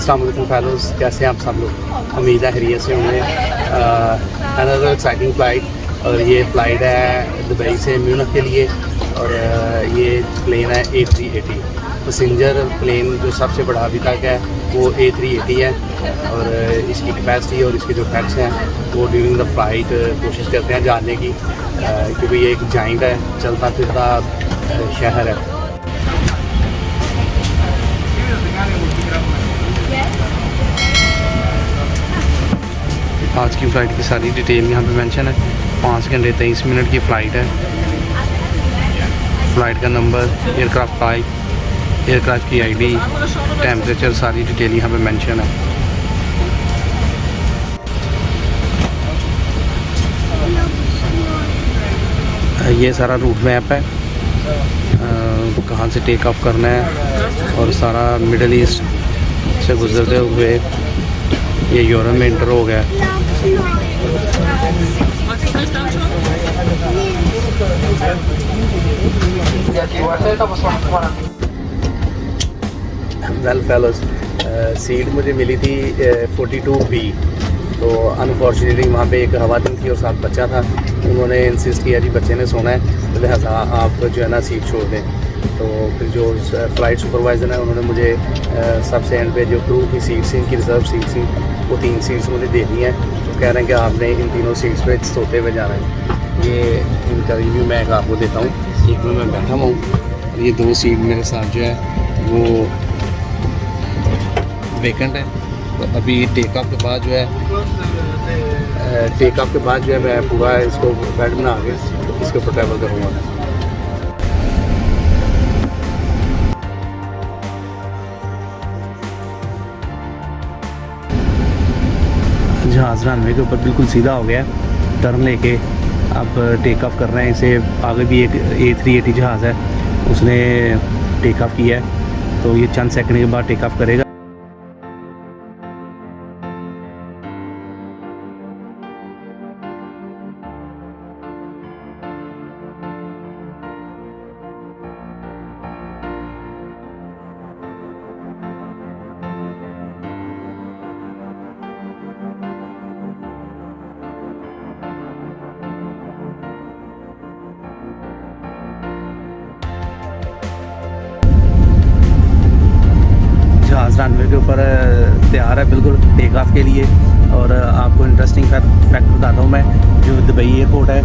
अस्सलाम वालेकुम फेलोज़, कैसे हैं आप सब लोग। उम्मीद है खैरियत से होंगे। अनदर एक्साइटिंग फ़्लाइट, और ये फ़्लाइट है दुबई से म्यूनिख के लिए। और ये प्लेन है A380 पैसेंजर प्लेन, जो सबसे बड़ा अभी तक है वो A380 है। और इसकी कैपेसिटी और इसके जो फैक्ट्स हैं वो ड्यूरिंग द फ्लाइट कोशिश करते हैं जानने की, क्योंकि ये एक जाइंट है, चलता फिरता शहर है। आज की फ़्लाइट की सारी डिटेल यहाँ पे मेंशन है। 5 घंटे 23 मिनट की फ़्लाइट है। फ़्लाइट का नंबर, एयरक्राफ्ट टाइप, एयरक्राफ्ट की ID, टेम्परेचर, सारी डिटेल यहाँ पे मेंशन है। ये सारा रूट मैप है, कहाँ से टेक ऑफ करना है, और सारा मिडल ईस्ट से गुजरते हुए ये यूरोप में इंटर हो गया। वेल फेलोज़, सीट मुझे मिली थी 42B। तो अनफॉर्चुनेटली वहाँ पे एक ख़वातीन थी और साथ बच्चा था। उन्होंने इंसिस्ट किया जी बच्चे ने सोना है, तो लिहाजा आप जो है ना सीट छोड़ दें। तो फिर जो फ़्लाइट सुपरवाइज़र है उन्होंने मुझे सबसे एंड पे जो क्रू की सीट्स थी, इनकी रिज़र्व सीट्स थी, वो 3 सीट्स मुझे दे दी हैं। तो कह रहे हैं कि आपने इन तीनों सीट्स पे सोते हुए जाना है। ये इनका रिव्यू मैं आपको देता हूँ। एक में मैं बैठा हुआ हूँ और ये 2 सीट मेरे साथ जो है वो वेकेंट है। तो अभी टेक ऑफ के बाद जो है मैं पूरा इसको बेड बना के इसके ऊपर ट्रैवल करूँगा। जहाज़ रनवे के ऊपर बिल्कुल सीधा हो गया, टर्न लेके अब टेक ऑफ कर रहे हैं। इसे आगे भी एक A380 जहाज़ है, उसने टेक ऑफ किया है, तो ये चंद सेकंड के बाद टेक ऑफ करेगा। जहाज़ रनवे के ऊपर तैयार है बिल्कुल टेक ऑफ के लिए। और आपको इंटरेस्टिंग फैक्ट बताता हूँ मैं, जो दुबई एयरपोर्ट है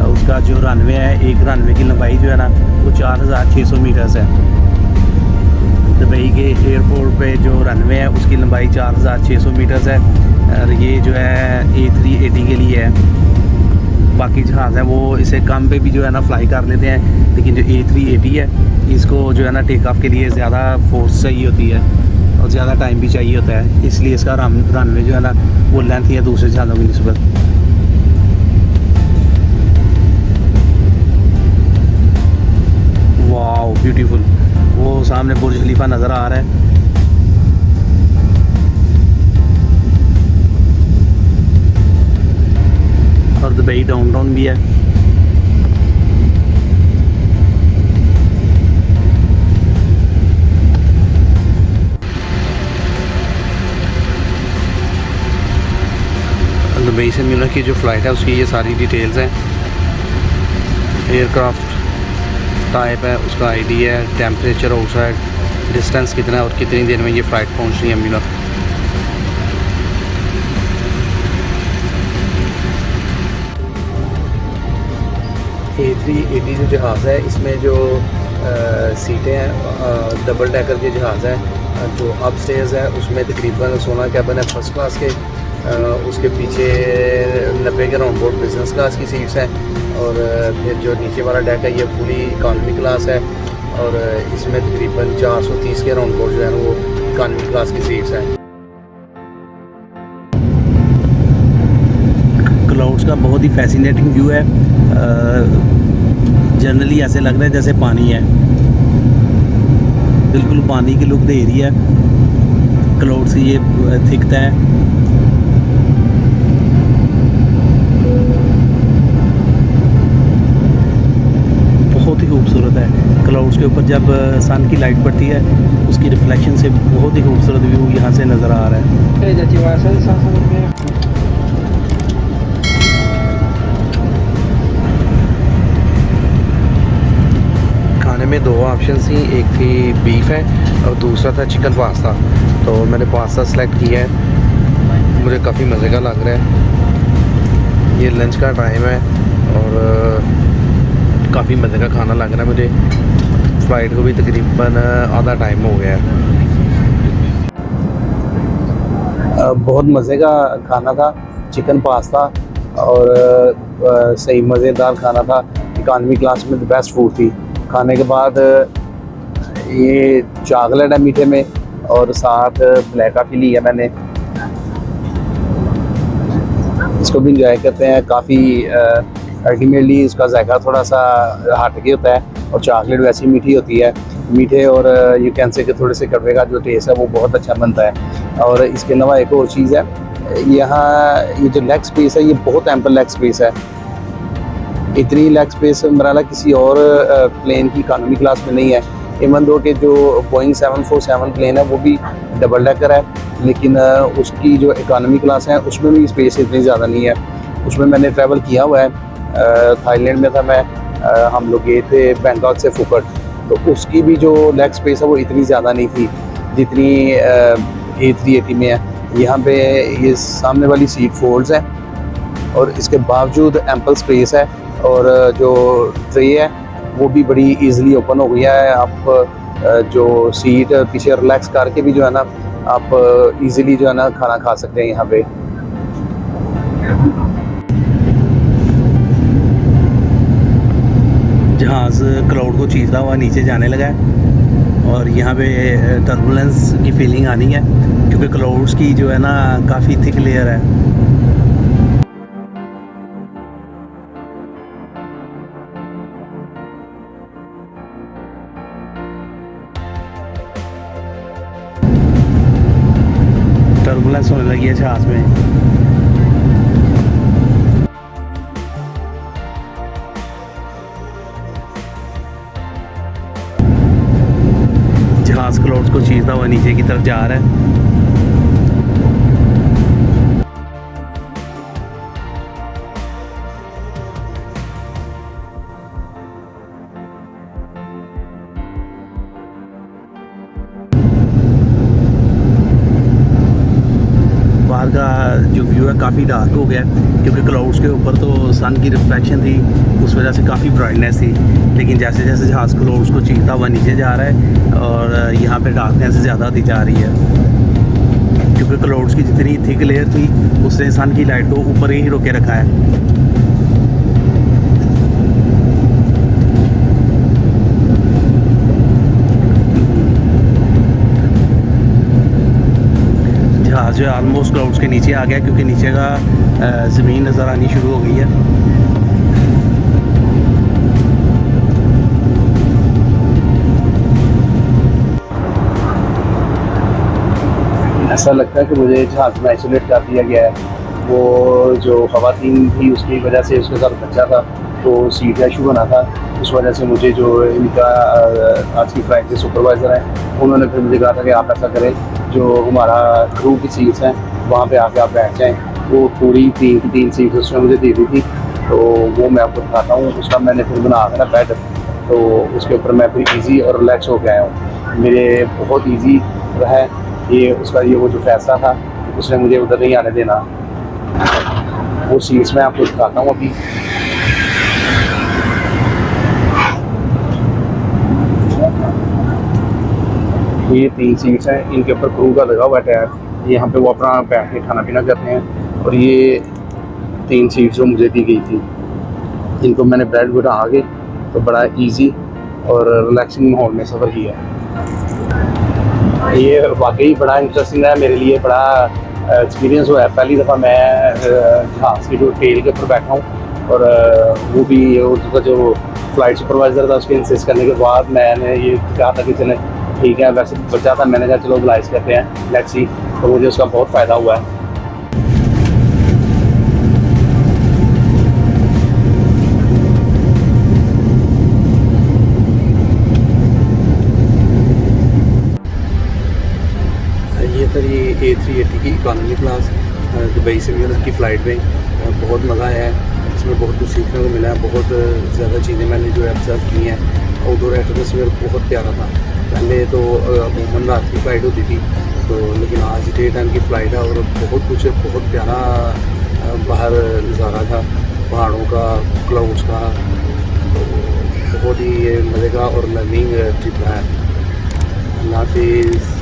उसका जो रनवे है, एक रनवे की लंबाई जो है ना वो 4600 मीटर्स है। दुबई के एयरपोर्ट पे जो रनवे है उसकी लंबाई 4600 मीटर्स है। और ये जो है A380 के लिए है। बाकी जहाज़ है वो इसे कम पे भी जो है ना फ्लाई कर लेते हैं, लेकिन जो A380 है इसको जो है ना टेक ऑफ के लिए ज़्यादा फोर्स चाहिए होती है और ज़्यादा टाइम भी चाहिए होता है, इसलिए इसका रनवे जो है ना वो लेंथ है दूसरे जहाज़ों की निस्बत। वाओ ब्यूटीफुल, वो सामने बुर्ज खलीफा नज़र आ रहा है। और दुबई डाउनटाउन भी है। दुबई से म्यूनिख की जो फ़्लाइट है उसकी ये सारी डिटेल्स हैं। एयरक्राफ्ट टाइप है, उसका ID है, टेम्परेचर, आउटसाइड, डिस्टेंस कितना है और कितनी देर में ये फ़्लाइट पहुंच रही है म्यूनिख। A380 जो जहाज़ है इसमें जो सीटें हैं डबल डेकर के जहाज़ है। जो अपस्टेयर्स है उसमें तकरीबन 16 कैबिन है फर्स्ट क्लास के। उसके पीछे 90 के राउंड बोर्ड बिज़नेस क्लास की सीट्स हैं। और फिर जो नीचे वाला डेक है ये फुली इकॉनमी क्लास है। और इसमें तकरीबन 430 के राउंड बोर्ड जो है वो इकॉनमी क्लास की सीट्स हैं। क्लाउड्स का बहुत ही फैसिनेटिंग व्यू है। जनरली ऐसे लग रहा है जैसे पानी है, बिल्कुल पानी की लुक दे रही है। क्लाउड से ये थिकता है। बहुत ही खूबसूरत है। क्लाउड्स के ऊपर जब सन की लाइट पड़ती है उसकी रिफ्लेक्शन से बहुत ही खूबसूरत व्यू यहाँ से नज़र आ रहा है। खाने में दो ऑप्शन थी, एक थी बीफ है और दूसरा था चिकन पास्ता। तो मैंने पास्ता सेलेक्ट किया है, मुझे काफ़ी मज़े का लग रहा है। ये लंच का टाइम है और काफ़ी मज़े का खाना लग रहा है मुझे। फ़्लाइट को भी तकरीबन आधा टाइम हो गया है। बहुत मज़े का खाना था, चिकन पास्ता और सही मज़ेदार खाना था। इकानमी क्लास में द बेस्ट फूड थी। खाने के बाद ये चॉकलेट है मीठे में और साथ ब्लैक कॉफ़ी ली है मैंने। इसको भी इंजॉय करते हैं काफ़ी। अल्टीमेटली इसका जायका थोड़ा सा हट के होता है और चॉकलेट वैसी मीठी होती है। मीठे और यू कैन से कि थोड़े से कड़वे का जो टेस्ट है वो बहुत अच्छा बनता है। और इसके अलावा एक और चीज़ है, यहाँ ये जो लेग स्पेस है ये बहुत एम्पल लेग स्पेस है। इतनी लेग स्पेस मराला किसी और प्लेन की इकानमी क्लास में नहीं है। इवन दो के जो बोइंग 747 प्लेन है वो भी डबल डेकर है, लेकिन उसकी जो इकानमी क्लास है उसमें भी स्पेस इतनी ज़्यादा नहीं है। उसमें मैंने ट्रैवल किया हुआ है, थाईलैंड में था मैं। हम लोग गए थे बैंकॉक से फुकट, तो उसकी भी जो लेग स्पेस है वो इतनी ज़्यादा नहीं थी जितनी A380 में है। यहाँ पे ये सामने वाली सीट फोल्ड्स है और इसके बावजूद एम्पल स्पेस है और जो ट्रे है वो भी बड़ी इजीली ओपन हो गया है। आप जो सीट पीछे रिलैक्स करके भी जो है ना आप इजीली जो है ना खाना खा सकते हैं यहाँ पे। जहाज़ क्लाउड को चीरता हुआ नीचे जाने लगा है और यहाँ पे टर्बुलेंस की फीलिंग आनी है क्योंकि क्लाउड्स की जो है ना काफ़ी थिक लेयर है। टर्बुलेंस होने लगी है जहाज़ में। जहाज़ क्लाउड्स को चीरता हुआ नीचे की तरफ जा रहा है। बाहर का जो व्यू है काफ़ी डार्क हो गया क्योंकि क्लाउड्स के ऊपर तो सन की रिफ्लेक्शन थी, उस वजह से काफ़ी ब्राइटनेस थी। लेकिन जैसे जैसे जहाज़ क्लाउड्स को चीरता हुआ नीचे जा रहा है और यहाँ पे डार्कनेस ज़्यादा होती जा रही है क्योंकि क्लाउड्स की जितनी थिक लेयर थी उसने सन की लाइट को ऊपर ही रोके रखा है। जहाज़ जो है ऑलमोस्ट क्लाउड्स के नीचे आ गया क्योंकि नीचे का ज़मीन नज़र आनी शुरू हो गई है। ऐसा लगता है कि मुझे जहाज़ में आइसोलेट कर दिया गया है। वो जो ख़वातीन थी उसकी वजह से उसके साथ बच्चा था तो सीट इशू बना था, उस वजह से मुझे जो इनका आज की फ्लाइट के सुपरवाइज़र हैं उन्होंने फिर मुझे कहा था कि आप ऐसा करें, जो हमारा क्रू की सीट्स हैं वहाँ पे आके आप बैठ जाएं। वो पूरी तीन सीट्स उसने मुझे दे दी थी, तो वो मैं आपको दिखाता हूँ। उसका मैंने फिर बना था ना बेड, तो उसके ऊपर मैं फिर ईजी और रिलैक्स हो गया हूँ। मेरे बहुत ईजी रहा ये उसका वो जो फैसला था, उसने मुझे उधर नहीं आने देना। वो सीट्स मैं आपको दिखाता हूँ अभी। ये 3 सीट्स हैं, इनके ऊपर क्रू का लगा हुआ टैग। यहाँ पे वो अपना बैठ के खाना पीना करते हैं। और ये 3 सीट्स जो मुझे दी गई थी, इनको मैंने बेड बिठा के तो बड़ा इजी और रिलैक्सिंग माहौल में सफ़र किया। ये वाकई बड़ा इंटरेस्टिंग है मेरे लिए, बड़ा एक्सपीरियंस हुआ है। पहली दफ़ा मैं जहाज़ की जो टेल के ऊपर बैठा हूँ और वो भी उसका जो फ़्लाइट सुपरवाइज़र था उसके इंसिस्ट करने के बाद मैंने ये कहा था कि चले ठीक है। वैसे बचा था, मैंने कहा चलो ग्लाइस करते हैं, लेट्स सी। तो मुझे उसका बहुत फ़ायदा हुआ है। A380 की इकॉनमी क्लास दुबई से म्यूनिख की फ़्लाइट में। बहुत मज़ा आया है, इसमें बहुत कुछ सीखने को मिला है। बहुत ज़्यादा चीज़ें मैंने जो है ऑब्ज़र्व की हैं। आउटडोर एटमॉस्फेयर बहुत प्यारा था। पहले तो अमूमन रात की फ़्लाइट होती थी, तो लेकिन आज डे टाइम की फ़्लाइट है और बहुत प्यारा बाहर नज़ारा था पहाड़ों का, क्लाउड्स का। तो बहुत ही मज़े का और लर्निंग ट्रिप रहा है। अल्लाह हाफ़िज़।